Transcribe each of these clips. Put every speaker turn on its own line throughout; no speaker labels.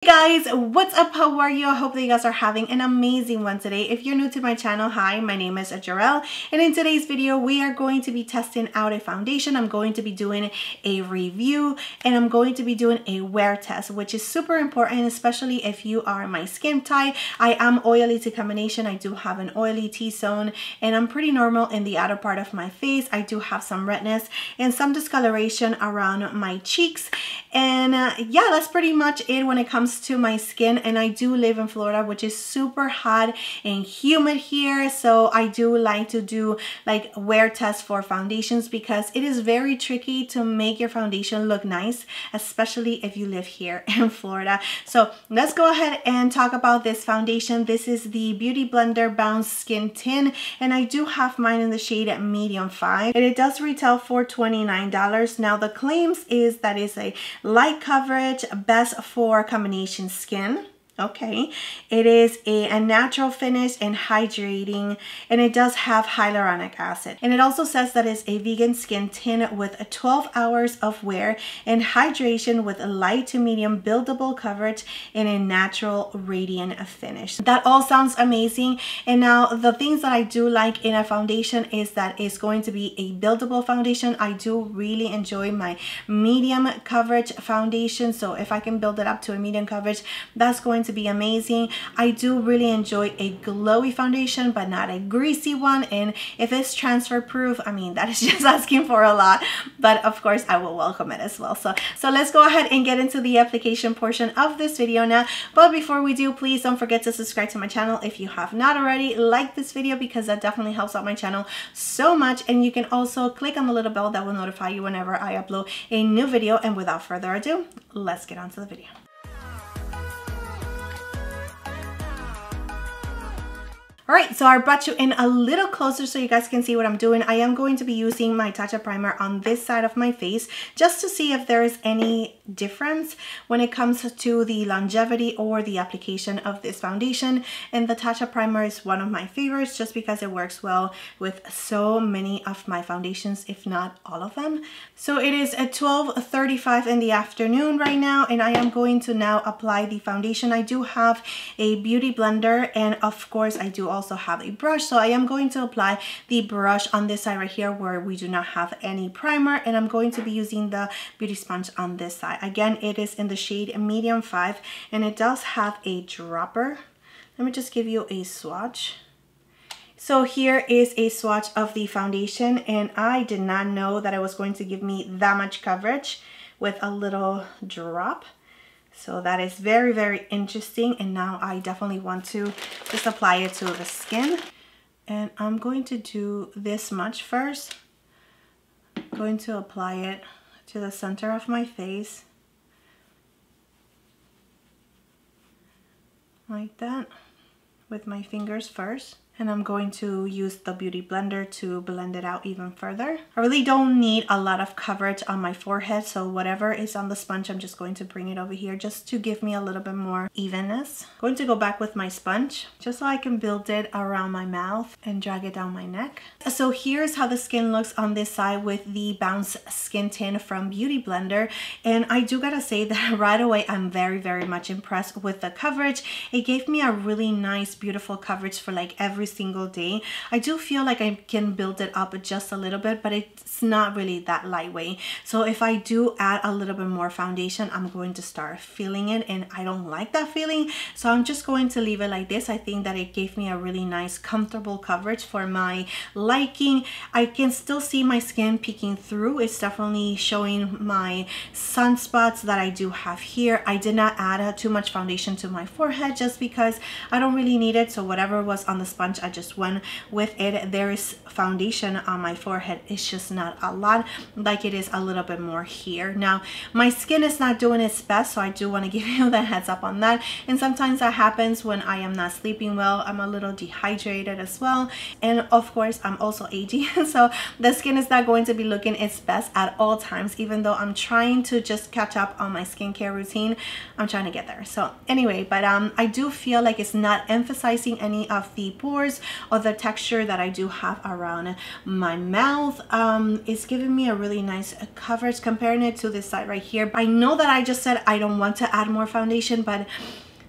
Hey guys, what's up? How are you? I hope that you guys are having an amazing one today. If you're new to my channel, hi, my name is Gerel, and in today's video we are going to be testing out a foundation. I'm going to be doing a review and I'm going to be doing a wear test, which is super important, especially if you are my skin type. I am oily to combination. I do have an oily T-zone and I'm pretty normal in the outer part of my face. I do have some redness and some discoloration around my cheeks, and yeah, that's pretty much it when it comes to my skin. And I do live in Florida, which is super hot and humid here, so I do like to do like wear tests for foundations because it is very tricky to make your foundation look nice, especially if you live here in Florida. So let's go ahead and talk about this foundation. This is the Beauty Blender Bounce Skin Tint, and I do have mine in the shade medium 5, and it does retail for $29. Now the claims is that it's a light coverage, best for combination skin. Okay, it is a natural finish and hydrating, and it does have hyaluronic acid. And it also says that it's a vegan skin tint with 12 hours of wear and hydration with a light to medium buildable coverage and a natural radiant finish. That all sounds amazing. And now the things that I do like in a foundation is that it's going to be a buildable foundation. I do really enjoy my medium coverage foundation, so if I can build it up to a medium coverage, that's going to be amazing. I do really enjoy a glowy foundation, but not a greasy one. And if it's transfer proof, I mean, that is just asking for a lot, but of course I will welcome it as well. So let's go ahead and get into the application portion of this video now. But before we do, please don't forget to subscribe to my channel if you have not already. Like this video because that definitely helps out my channel so much. And you can also click on the little bell that will notify you whenever I upload a new video. And without further ado, let's get on to the video. All right, so I brought you in a little closer so you guys can see what I'm doing. I am going to be using my Tatcha primer on this side of my face just to see if there is any difference when it comes to the longevity or the application of this foundation. And the Tatcha primer is one of my favorites just because it works well with so many of my foundations, if not all of them. So it is at 12:35 in the afternoon right now, and I am going to now apply the foundation. I do have a beauty blender, and of course I do also have a brush, so I am going to apply the brush on this side right here where we do not have any primer, and I'm going to be using the beauty sponge on this side. Again, it is in the shade medium 5, and it does have a dropper. Let me just give you a swatch. So here is a swatch of the foundation, and I did not know that it was going to give me that much coverage with a little drop. So that is very, very interesting. And now I definitely want to just apply it to the skin. And I'm going to do this much first. I'm going to apply it to the center of my face. Like that, with my fingers first. And I'm going to use the beauty blender to blend it out even further. I really don't need a lot of coverage on my forehead, so whatever is on the sponge, I'm just going to bring it over here just to give me a little bit more evenness. I'm going to go back with my sponge just so I can build it around my mouth and drag it down my neck. So here's how the skin looks on this side with the Bounce Skin Tint from Beauty Blender. And I do gotta say that right away, I'm very, very much impressed with the coverage. It gave me a really nice, beautiful coverage for like every single day. I do feel like I can build it up just a little bit, but it's not really that lightweight. So if I do add a little bit more foundation, I'm going to start feeling it, and I don't like that feeling. So I'm just going to leave it like this. I think that it gave me a really nice, comfortable coverage for my liking. I can still see my skin peeking through. It's definitely showing my sunspots that I do have here. I did not add too much foundation to my forehead just because I don't really need it. So whatever was on the sponge, I just went with it. There is foundation on my forehead. It's just not a lot, like it is a little bit more here. Now my skin is not doing its best, so I do want to give you the heads up on that. And sometimes that happens when I am not sleeping well. I'm a little dehydrated as well, and of course I'm also aging, so the skin is not going to be looking its best at all times. Even though I'm trying to just catch up on my skincare routine, I'm trying to get there. So anyway, but I do feel like it's not emphasizing any of the pores contours or the texture that I do have around my mouth. It's giving me a really nice coverage comparing it to this side right here. I know that I just said I don't want to add more foundation, but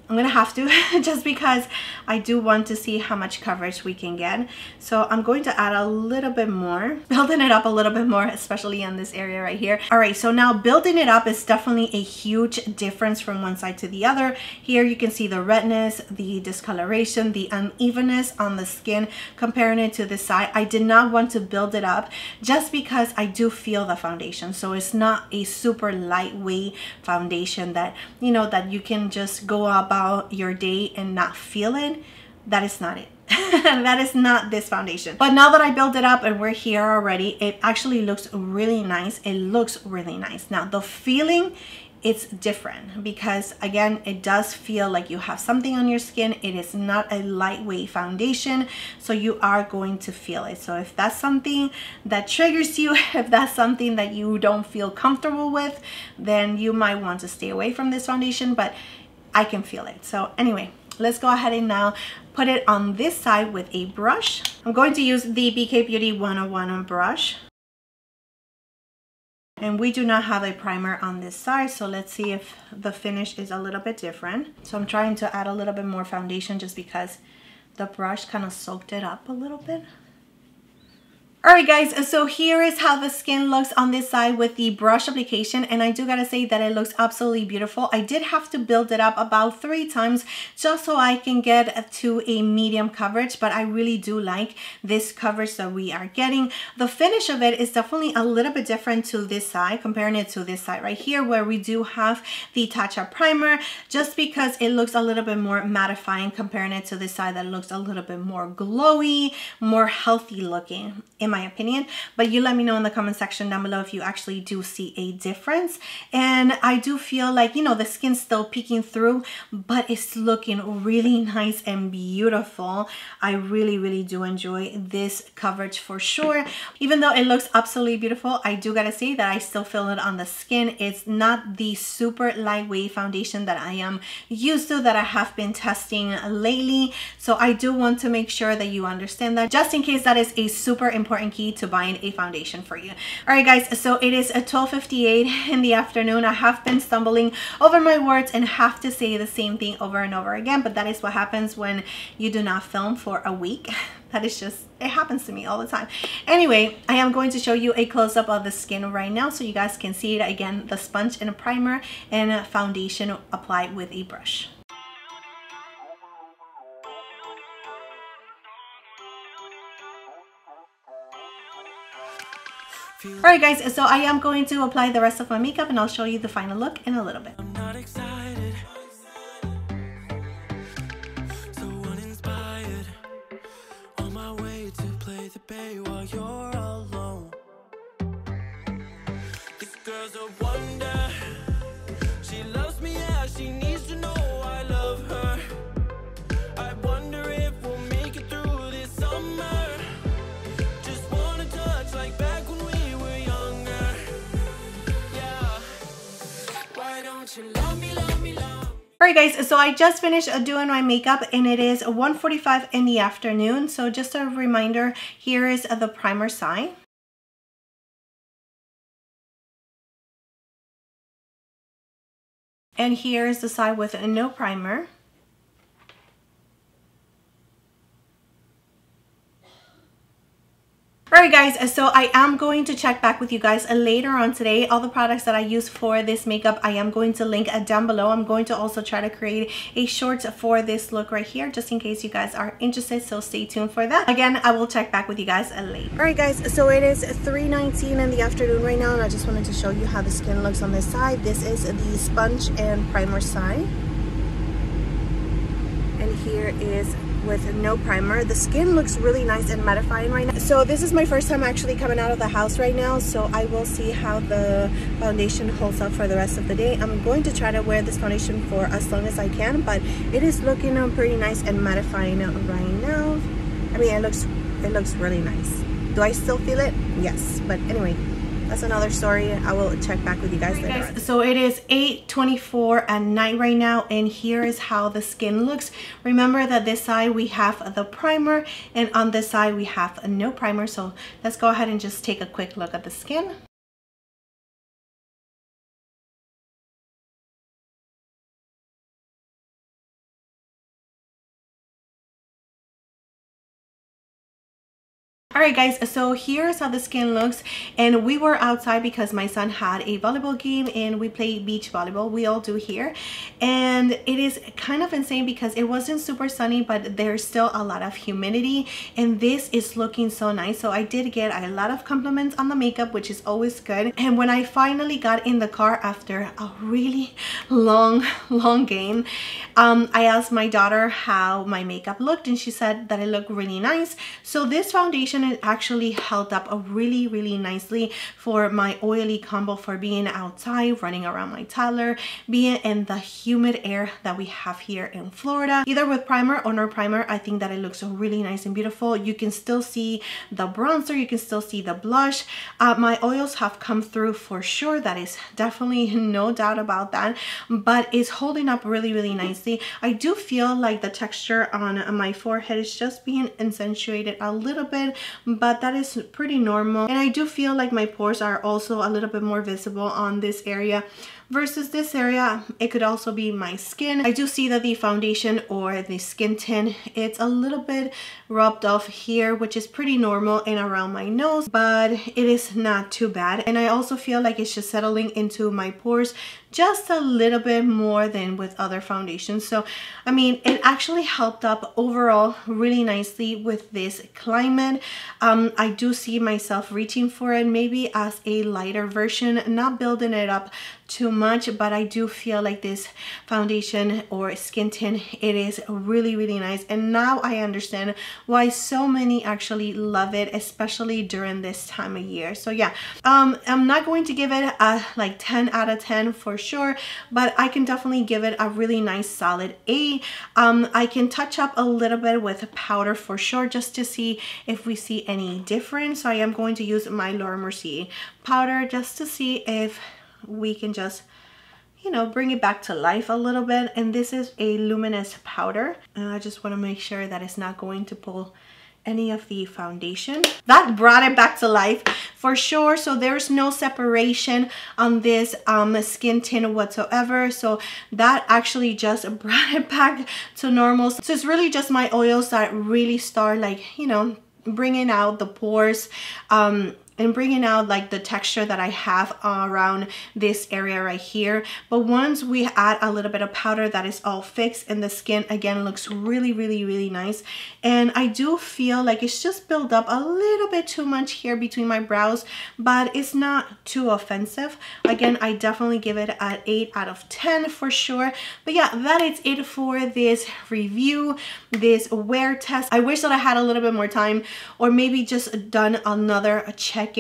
I'm gonna have to just because I do want to see how much coverage we can get. So I'm going to add a little bit more, building it up a little bit more, especially in this area right here. All right, so now building it up is definitely a huge difference from one side to the other. Here you can see the redness, the discoloration, the unevenness on the skin comparing it to this side. I did not want to build it up just because I do feel the foundation. So it's not a super lightweight foundation that, you know, that you can just go about your day and not feel it. That is not it. That is not this foundation. But now that I built it up and we're here already, it actually looks really nice. It looks really nice. Now the feeling, it's different because again, it does feel like you have something on your skin. It is not a lightweight foundation, so you are going to feel it. So if that's something that triggers you, if that's something that you don't feel comfortable with, then you might want to stay away from this foundation, but I can feel it. So anyway, let's go ahead and now put it on this side with a brush. I'm going to use the BK Beauty 101 brush. And we do not have a primer on this side, so let's see if the finish is a little bit different. So I'm trying to add a little bit more foundation just because the brush kind of soaked it up a little bit. Alright guys, so here is how the skin looks on this side with the brush application, and I do gotta say that it looks absolutely beautiful. I did have to build it up about 3 times just so I can get to a medium coverage, but I really do like this coverage that we are getting. The finish of it is definitely a little bit different to this side, comparing it to this side right here where we do have the touch-up primer, just because it looks a little bit more mattifying comparing it to this side that looks a little bit more glowy, more healthy looking, in my opinion. But you let me know in the comment section down below if you actually do see a difference. And I do feel like, you know, the skin's still peeking through, but it's looking really nice and beautiful. I really do enjoy this coverage for sure. Even though it looks absolutely beautiful, I do gotta say that I still feel it on the skin. It's not the super lightweight foundation that I am used to, that I have been testing lately. So I do want to make sure that you understand that, just in case that is a super important key to buying a foundation for you. All right guys, so it is 12:58 in the afternoon. I have been stumbling over my words and have to say the same thing over and over again, but that is what happens when you do not film for a week. That is just, it happens to me all the time. Anyway, I am going to show you a close-up of the skin right now so you guys can see it. Again, the sponge and a primer and a foundation applied with a brush. Alright guys, so I am going to apply the rest of my makeup and I'll show you the final look in a little bit.
I'm not excited, so uninspired, on my way to play the bay while you're alone. This girl's a wonder, she loves me, yeah, she needs to know I love her. I wonder if we'll make it through this summer. Just wanna touch like back when we
Alright guys, so I just finished doing my makeup and it is 1:45 in the afternoon. So just a reminder, here is the primer side. And here is the side with no primer. Alright guys, so I am going to check back with you guys later on today. All the products that I use for this makeup, I am going to link down below. I'm going to also try to create a short for this look right here, just in case you guys are interested, so stay tuned for that. Again, I will check back with you guys later. Alright guys, so it is 3:19 in the afternoon right now, and I just wanted to show you how the skin looks on this side. This is the sponge and primer side. And here is with no primer. The skin looks really nice and mattifying right now. So this is my first time actually coming out of the house right now, so I will see how the foundation holds up for the rest of the day. I'm going to try to wear this foundation for as long as I can, but it is looking pretty nice and mattifying right now. I mean, it looks really nice. Do I still feel it? Yes, but anyway, that's another story. I will check back with you guys later. Guys, so it is 8:24 at night right now, and here is how the skin looks. Remember that this side we have the primer, and on this side we have no primer. So let's go ahead and just take a quick look at the skin. Alright guys, so here's how the skin looks, and we were outside because my son had a volleyball game and we played beach volleyball. We all do here, and it is kind of insane because it wasn't super sunny, but there's still a lot of humidity, and this is looking so nice. So I did get a lot of compliments on the makeup, which is always good. And when I finally got in the car after a really long game, I asked my daughter how my makeup looked, and she said that it looked really nice. So this foundation, it actually held up really nicely for my oily combo, for being outside, running around my toddler, being in the humid air that we have here in Florida. Either with primer or no primer, I think that it looks really nice and beautiful. You can still see the bronzer, you can still see the blush. My oils have come through for sure. That is definitely no doubt about that, but it's holding up really nicely. I do feel like the texture on my forehead is just being accentuated a little bit, but that is pretty normal. And I do feel like my pores are also a little bit more visible on this area versus this area. It could also be my skin. I do see that the foundation or the skin tint, it's a little bit rubbed off here, which is pretty normal, and around my nose, but it is not too bad. And I also feel like it's just settling into my pores just a little bit more than with other foundations. So I mean, it actually helped up overall really nicely with this climate. I do see myself reaching for it maybe as a lighter version, not building it up too much, but I do feel like this foundation or skin tint, it is really nice. And now I understand why so many actually love it, especially during this time of year. So yeah, I'm not going to give it a like 10 out of 10 for sure, but I can definitely give it a really nice solid 8. I can touch up a little bit with powder for sure, just to see if we see any difference. So I am going to use my Laura Mercier powder just to see if we can just, you know, bring it back to life a little bit. And this is a Luminous powder, and I just want to make sure that it's not going to pull any of the foundation. That brought it back to life for sure. So there's no separation on this skin tint whatsoever, so that actually just brought it back to normal. So it's really just my oils that really start, like, you know, bringing out the pores and bringing out like the texture that I have around this area right here. But once we add a little bit of powder, that is all fixed, and the skin again looks really nice. And I do feel like it's just built up a little bit too much here between my brows, but it's not too offensive. Again, I definitely give it an 8 out of 10 for sure. But yeah, that is it for this review, this wear test. I wish that I had a little bit more time, or maybe just done another check-in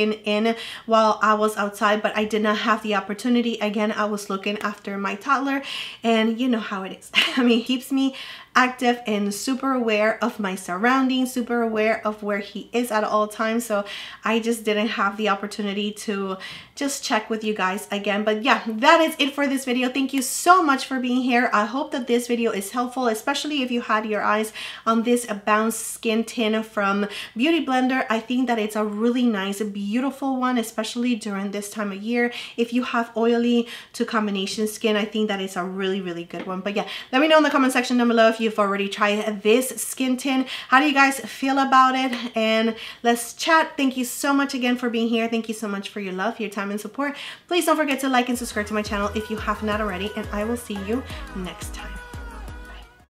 while I was outside, but I did not have the opportunity. Again, I was looking after my toddler, and you know how it is. I mean, it keeps me active and super aware of my surroundings, super aware of where he is at all times. So I just didn't have the opportunity to just check with you guys again. But yeah, that is it for this video. Thank you so much for being here. I hope that this video is helpful, especially if you had your eyes on this Bounce skin tint from Beauty Blender. I think that it's a really nice, beautiful one, especially during this time of year. If you have oily to combination skin, I think that it's a really good one. But yeah, let me know in the comment section down below if you've already tried this skin tint. How do you guys feel about it? And let's chat. Thank you so much again for being here. Thank you so much for your love, your time, and support. Please don't forget to like and subscribe to my channel if you have not already, and I will see you next time.